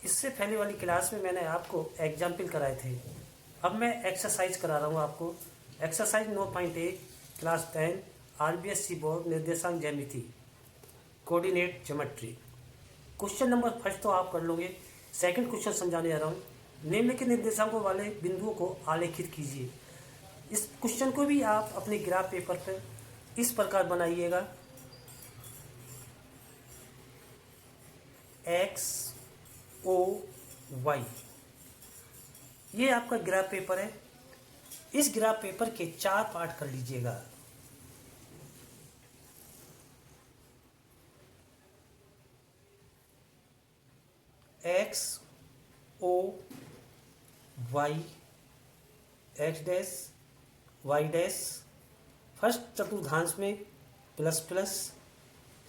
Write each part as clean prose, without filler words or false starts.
इससे पहले वाली क्लास में मैंने आपको एग्जाम्पल कराए थे। अब मैं एक्सरसाइज करा रहा हूँ आपको। एक्सरसाइज 9.1 क्लास 10 आरबीएससी बोर्ड निर्देशांक ज्यामिति coordinate geometry. Question number first तो आप कर लोगे। सेकंड क्वेश्चन समझाने जा रहा हूँ। निम्नलिखित निर्देशांकों वाले बिंदुओं को आलेखित कीजिए। इस क्वेश्चन को भी आप अपने ग्राफ पेपर पर इस प्रकार बनाइएगा। एक्स ओ वाई, ये आपका ग्राफ पेपर है। इस ग्राफ पेपर के 4 पार्ट कर लीजिएगा। X O Y, X dash Y dash, first चतुर्थांश में प्लस प्लस,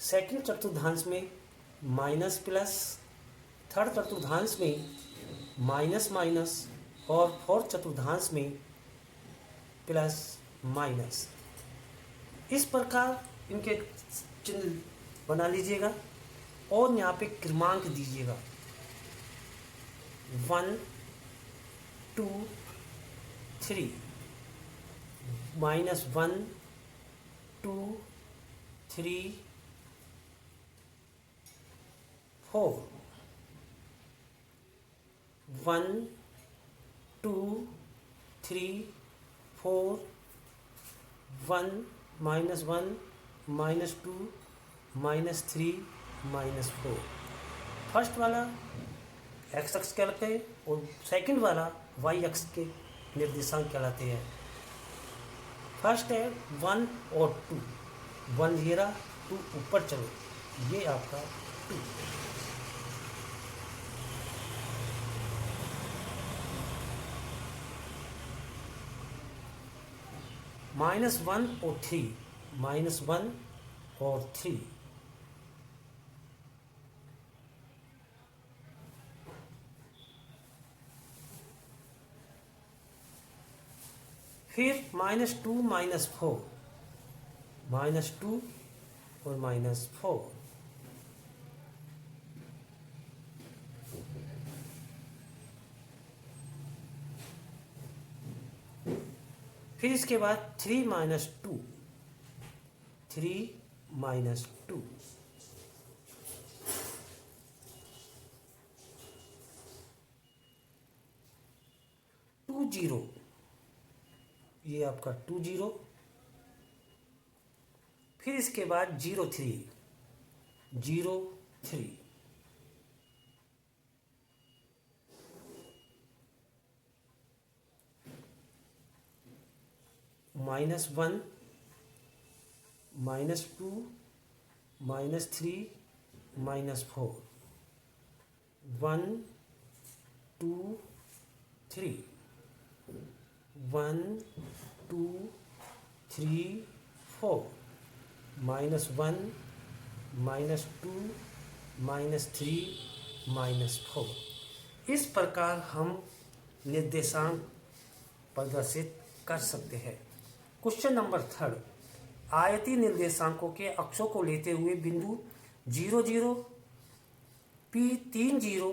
सेकंड चतुर्थांश में माइनस प्लस, थर्ड चतुर्थांश में माइनस माइनस और फोर्थ चतुर्थांश में प्लस माइनस। इस प्रकार इनके चिन्ह बना लीजिएगा और यहाँ पे क्रमांक दीजिएगा 1 2 3, -1 2 3 4, 1 2 3 4, 1 -1 -2 -3 -4। फर्स्ट वाला एक्स अक्ष कहलाते हैं और सेकंड वाला वाई अक्ष के निर्देशांक कहलाते हैं। फर्स्ट है 1 और 2, 1 ये रहा, 2 ऊपर चलो, ये आपका 2। -1 और 3, -1 और 3, फिर -2 -4, -2 और -4, फिर इसके बाद 3 -2, 3 -2, टू 0, ये आपका 2 0, फिर इसके बाद 0 3, 0 3, -1 -2 -3 -4, 1 2 3, 1 2 3 4, -1 -2 -3 -4। इस प्रकार हम निर्देशांक प्रदर्शित कर सकते हैं। क्वेश्चन नंबर थर्ड, आयतीय निर्देशांकों के अक्षों को लेते हुए बिंदु 0 0 P 3 0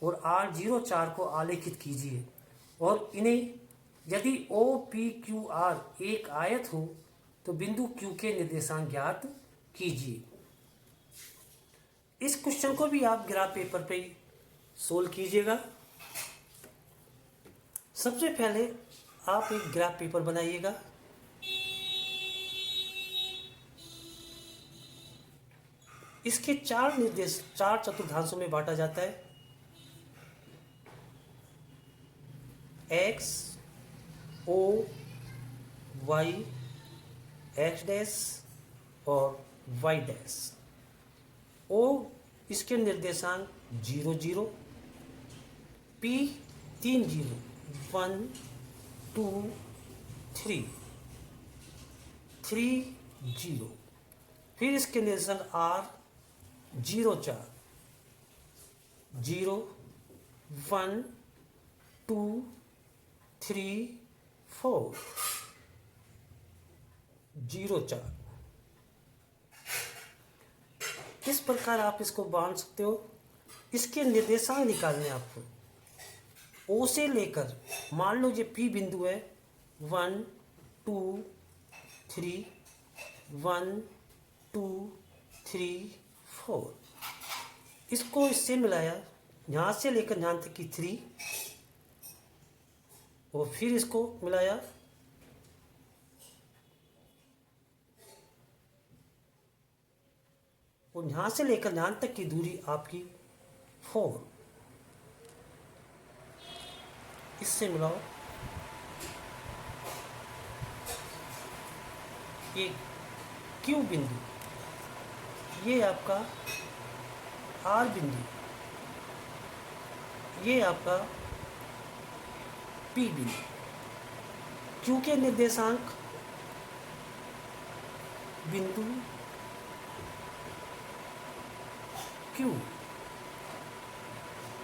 और R 0 4 को आलेखित कीजिए और इन्हें यदि O P Q R एक आयत हो तो बिंदु Q के निर्देशांक ज्ञात कीजिए। इस क्वेश्चन को भी आप ग्राफ पेपर पे सोल्व कीजिएगा। सबसे पहले आप एक ग्राफ पेपर बनाइएगा। इसके 4 चतुर्थांशों में बांटा जाता है। X O Y, X dash और वाई डैश। ओ इसके निर्देशांक 0 0, पी 3 0, 1 2 3 3 0, फिर इसके निर्देशांक R 0 4, 0 1 2 3 4 0 4। इस प्रकार आप इसको बांध सकते हो। इसके निर्देशांक निकालने आपको। ओ से लेकर मान लो ये पी बिंदु है 1 2 3 1 2 3 4। इसको इससे मिलाया, यहाँ से लेकर यहाँ तक की 3, और फिर इसको मिलाया और यहाँ से लेकर यहाँ तक की दूरी आपकी 4। इससे मिलाओ, ये क्यू बिंदु, ये आपका आर बिंदु, ये आपका पी बिंदु। क्यू के निर्देशांक बिंदु क्यू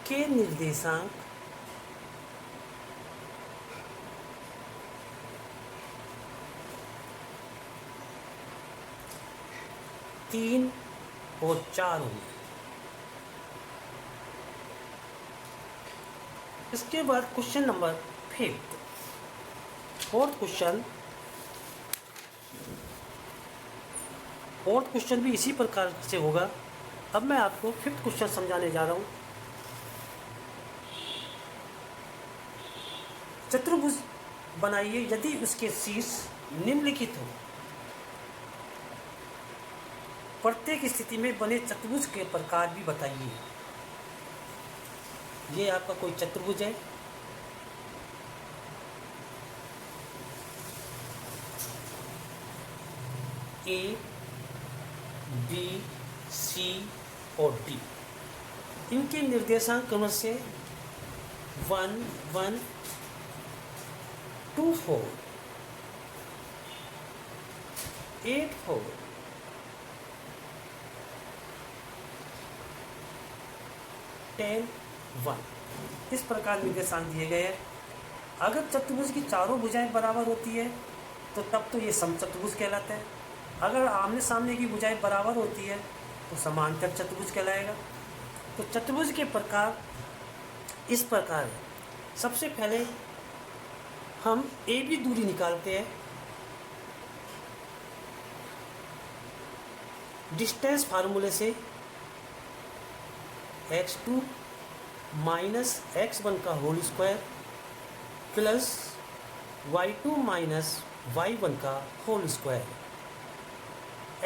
के निर्देशांक तीन और 4 होंगे। इसके बाद क्वेश्चन नंबर 5, फोर्थ क्वेश्चन भी इसी प्रकार से होगा। अब मैं आपको 5th क्वेश्चन समझाने जा रहा हूँ। चतुर्भुज बनाइए यदि उसके शीर्ष निम्नलिखित हो। प्रत्येक स्थिति में बने चतुर्भुज के प्रकार भी बताइए। ये आपका कोई चतुर्भुज है, ए बी सी और डी। इनके निर्देशांक क्रम से 1 1 2 4 8 4 10 1 इस प्रकार निर्देशांक दिए गए हैं। अगर चतुर्भुज की चारों भुजाएं बराबर होती है तो तब तो ये समचतुर्भुज कहलाता है। अगर आमने सामने की भुजाएं बराबर होती है तो समांतर चतुर्भुज कहलाएगा। तो चतुर्भुज के प्रकार इस प्रकार है। सबसे पहले हम ए बी दूरी निकालते हैं। डिस्टेंस फार्मूले से x2 माइनस x1 का whole square plus y2 minus y1 का होल स्क्वायर।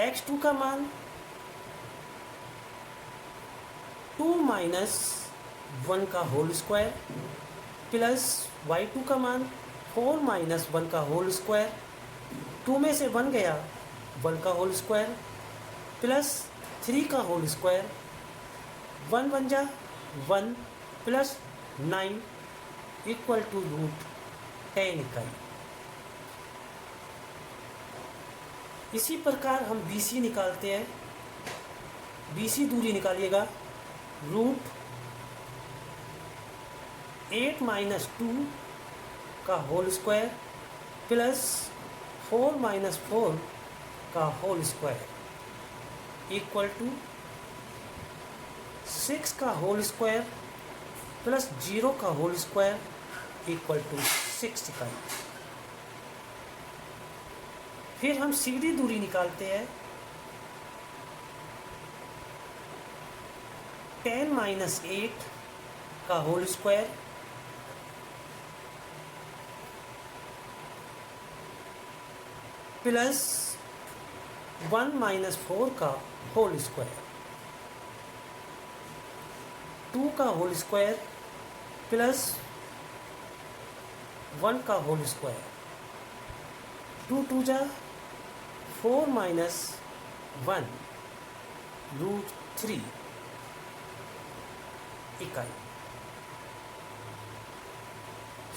x2 का मान 2 माइनस 1 का होल स्क्वायर प्लस y2 का मान 4 माइनस 1 का होल स्क्वायर। 2 में से 1 गया, 1 का होल स्क्वायर प्लस 3 का होल स्क्वायर। 1 बन जा 1 प्लस 9 इक्वल टू रूट 10 इकाई। इसी प्रकार हम BC निकालते हैं। BC दूरी निकालिएगा। रूट 8 माइनस 2 का होल स्क्वायर प्लस 4 माइनस 4 का होल स्क्वायर इक्वल टू 6 का होल स्क्वायर प्लस 0 का होल स्क्वायर इक्वल टू 6 इकाई। फिर हम CD दूरी निकालते हैं। 10 माइनस 8 का होल स्क्वायर प्लस 1 माइनस 4 का होल स्क्वायर। 2 का होल स्क्वायर प्लस 1 का होल स्क्वायर। 2 2 जा 4 माइनस 1 रूट 3 इकाई।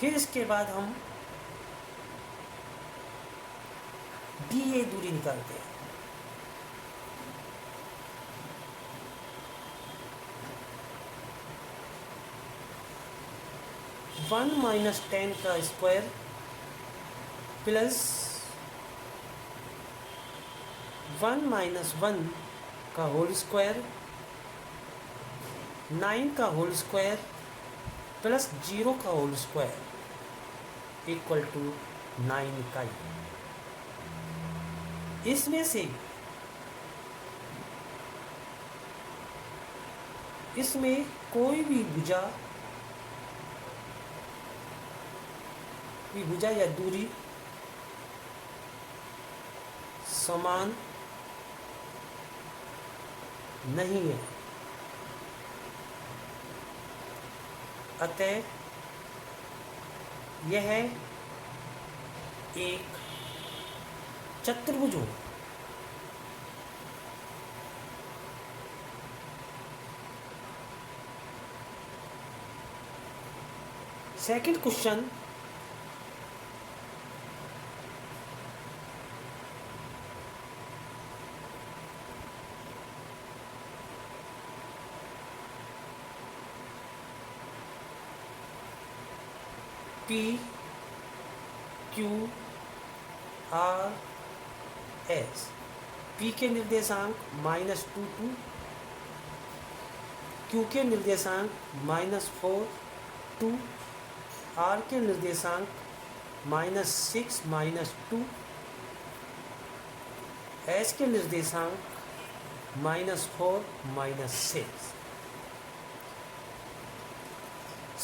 फिर इसके बाद हम DA दूरी निकालते हैं। वन माइनस 10 का स्क्वायर प्लस 1 माइनस 1 का होल स्क्वायर 9 का होल स्क्वायर प्लस 0 का होल स्क्वायर इक्वल टू 9 इकाई। इसमें से इसमें कोई भी भुजा या दूरी समान नहीं है, अतः यह एक चतुर्भुज हो। Second question, P Q R S। P के निर्देशांक -2 2, Q के निर्देशांक -4 2, R के निर्देशांक -6 -2, S के निर्देशांक -4 -6।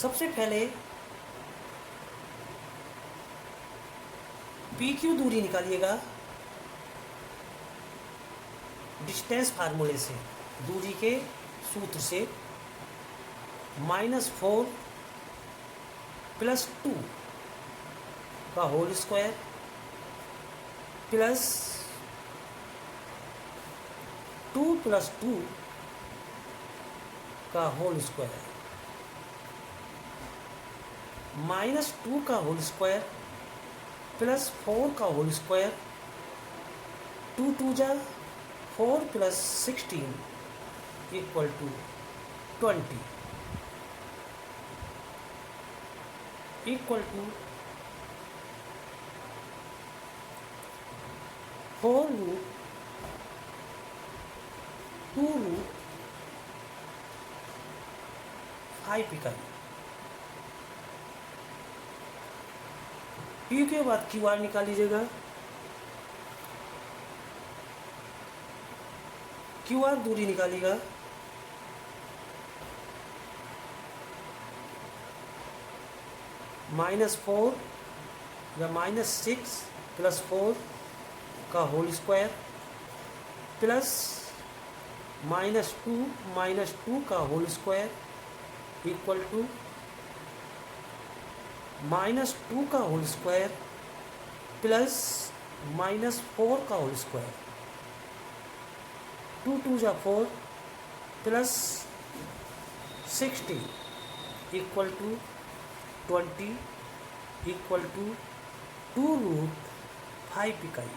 सबसे पहले PQ दूरी निकालिएगा डिस्टेंस फार्मूले से, दूरी के सूत्र से। -4 + 2 का होल स्क्वायर प्लस 2 + 2 का होल स्क्वायर, -2 का होल स्क्वायर प्लस 4 का होल स्क्वायर, 2 2 जा 4 + 16 equal to 20 equal to 4 root 2 root 5 इकाई। P के बाद क्यू आर निकाल लीजिएगा। क्यू आर दूरी निकालिएगा -4 या -6 + 4 का होल स्क्वायर प्लस -2 का होल स्क्वायर इक्वल टू -2 का होल स्क्वायर प्लस -4 का होल स्क्वायर, 2 2 जा 4 plus 16 equal to 20 equal to 2 root 5 इकाई।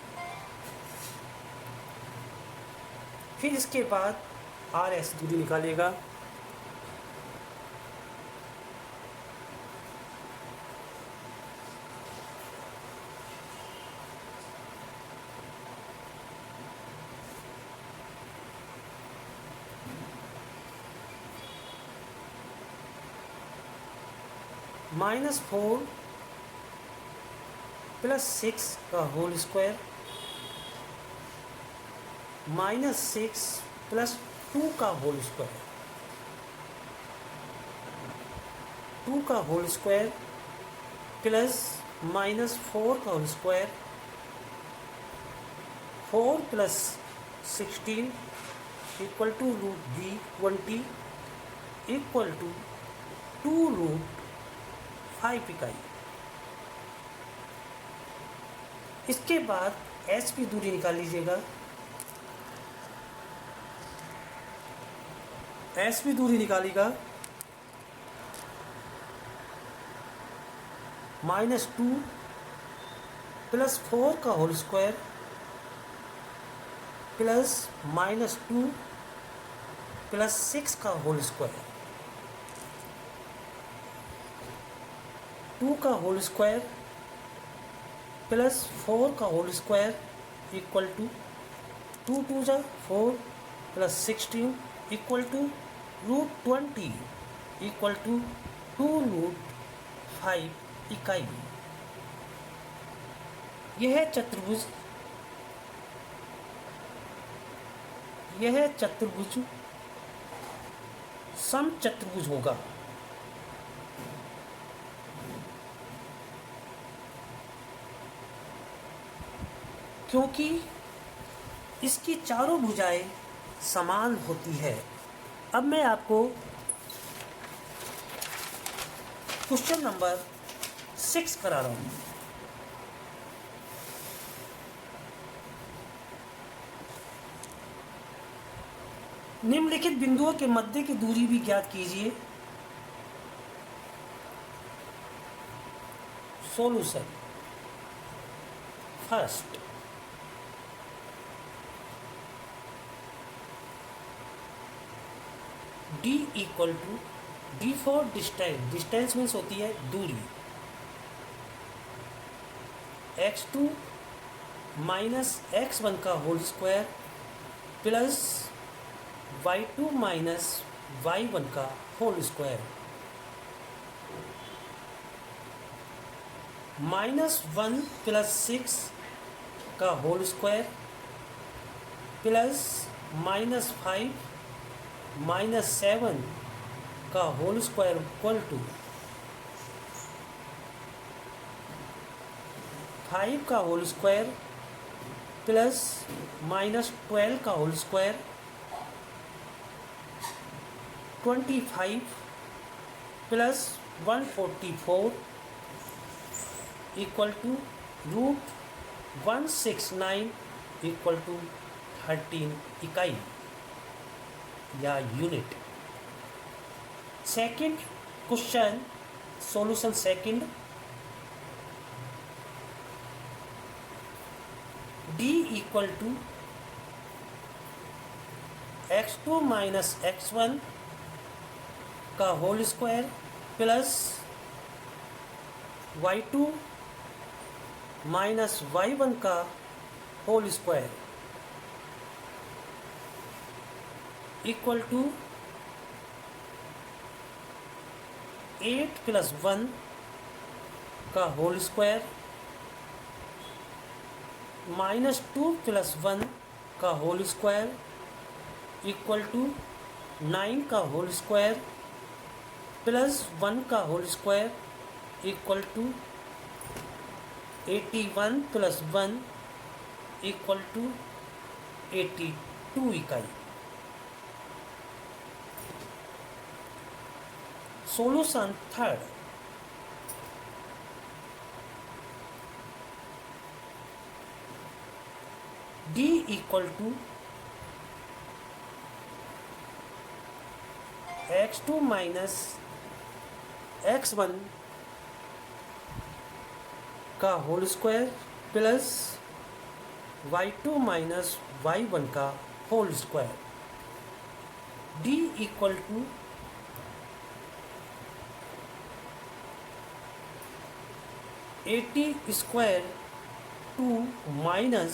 फिर इसके बाद RS दूरी निकालेगा। -4 + 6 का होल स्क्वायर, -6 + 2 का होल स्क्वायर, 2 का होल स्क्वायर प्लस -4 का whole square, 4 + 16 equal to √20 equal to 2 root 5 इकाई। इसके बाद S की दूरी निकाल लीजिएगा। S की दूरी निकालिएगा -2 + 4 का होल स्क्वायर प्लस -2 + 6 का होल स्क्वायर, 2 का होल स्क्वायर प्लस 4 का होल स्क्वायर इक्वल टू 2 2 जा 4 + 16 इक्वल टू √20 इक्वल टू 2√5 इकाई। यह चतुर्भुज समचतुर्भुज होगा। क्योंकि इसकी चारों भुजाएं समान होती है। अब मैं आपको क्वेश्चन नंबर 6 करा रहा हूं। निम्नलिखित बिंदुओं के मध्य की दूरी भी ज्ञात कीजिए। Solution. First, d equal to D for distance. Distance means होती है दूरी। x2 माइनस x1 का whole square plus y2 minus y1 का होल स्क्वायर -1 प्लस 6 का होल स्क्वायर प्लस -5 -7 का होल स्क्वायर इक्वल टू 5 का होल स्क्वायर प्लस -12 का whole square 25 plus 144 equal to √169 equal to 13 इकाई या unit. Second question, solution second. d equal to x2 minus x1 का whole square plus y2 minus y1 का whole square equal to 8 plus 1 का whole square -2 plus 1 का whole square equal to 9 का whole square plus 1 का whole square equal to 81 plus 1 equal to 82 इकाई। Solution third. d equal to x2 minus x1 का whole square plus y2 minus y1 का whole square. d equal to 80 square two minus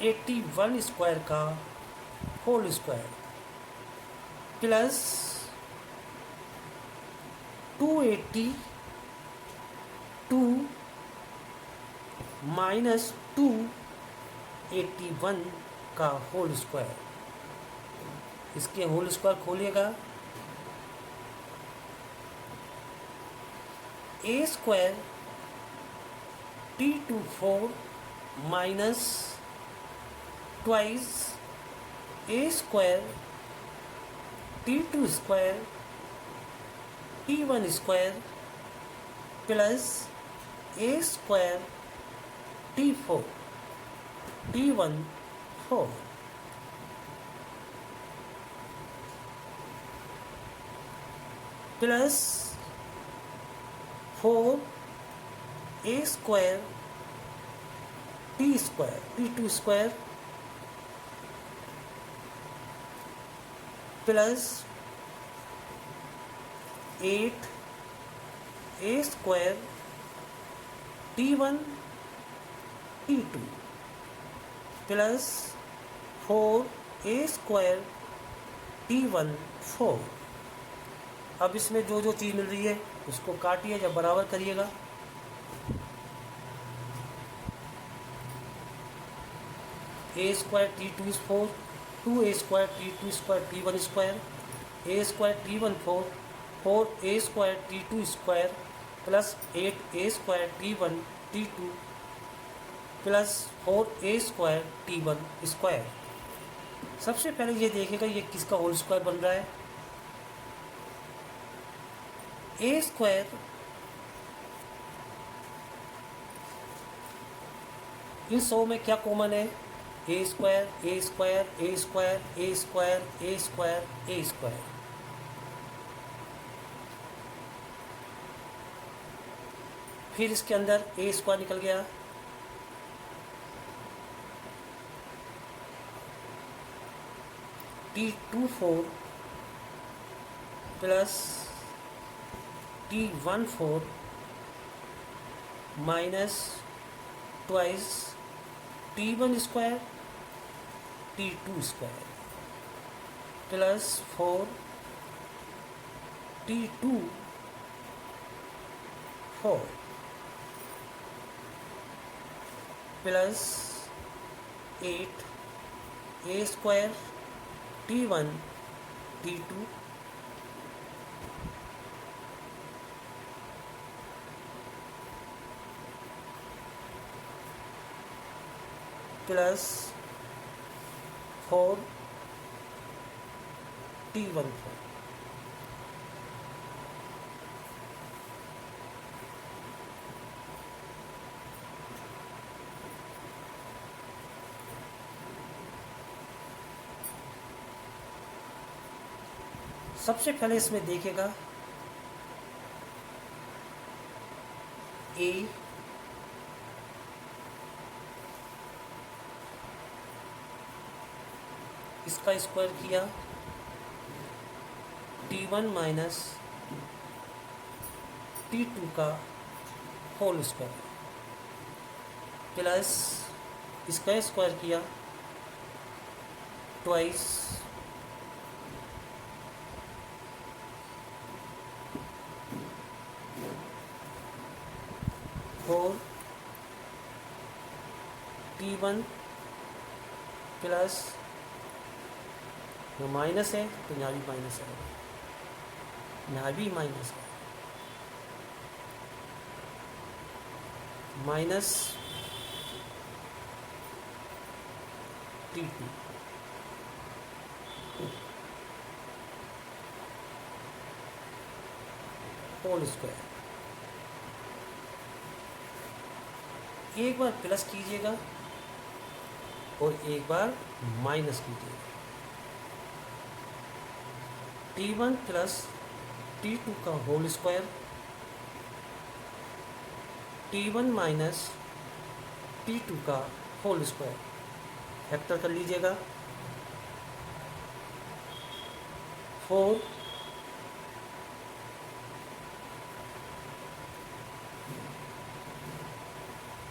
81 square का whole square plus 282 minus 281 का whole square. इसके whole square खोलिएगा। a square t24 minus twice a square t2 square t1 square plus a square t4 t1 4 plus 4 a square t square t2 square plus 8 a square t1 t2 plus 4 a square T14। अब इसमें जो जो चीज़ मिल रही है उसको काटिए, जब बराबर करिएगा। A square T2 is 4, 2a square T2 square T1 square, A square T1 4, 4a square T2 square plus 8a square T1 T2 plus 4a square T1 square. सबसे पहले ये देखेगा ये किसका होल स्क्वायर बन रहा है। ए स्क्वायर इन 100 में क्या कॉमन है? A square A square A square A square A square A square. फिर इसके अंदर ए स्क्वायर निकल गया, T24 plus T14 minus twice T1 square T2 square plus 4 T2 4 plus 8 A square T1 T2 plus 4 T1 4। सबसे पहले इसमें देखेगा ए इसका स्क्वायर किया T1 माइनस T2 का होल स्क्वायर प्लस इसका स्क्वायर किया twice four T1 plus minus है तो यहाँ भी माइनस है, यहाँ भी माइनस है, माइनस T2 होल स्क्वायर। एक बार प्लस कीजिएगा और एक बार माइनस कीजिएगा। T1 प्लस T2 का whole square T1 minus T2 का होल स्क्वायर फैक्टर कर लीजिएगा। 4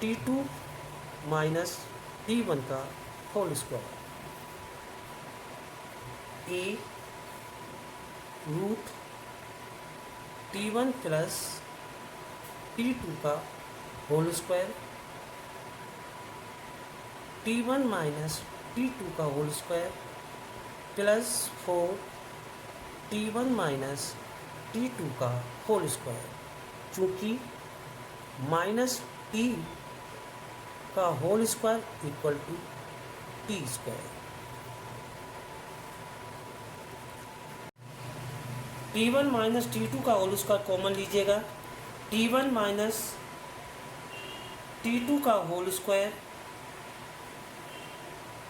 T2 माइनस T1 का होल स्क्वायर ए रूट T1 प्लस T2 का whole square T1 minus T2 का whole square plus 4 T1 minus T2 का whole square. चूँकि minus T का whole square equal to T square. T1 minus T2 का whole square common लीजिएगा। T1 minus T2 का whole square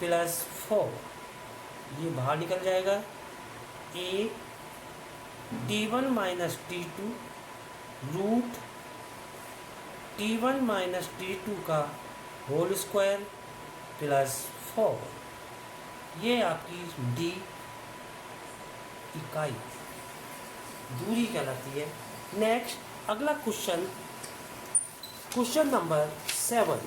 plus 4 ये बाहर निकल जाएगा। ए T1 minus T2 root T1 minus T2 का होल स्क्वायर प्लस 4 ये आपकी डी इकाई दूरी कहलाती है। नेक्स्ट अगला क्वेश्चन नंबर 7।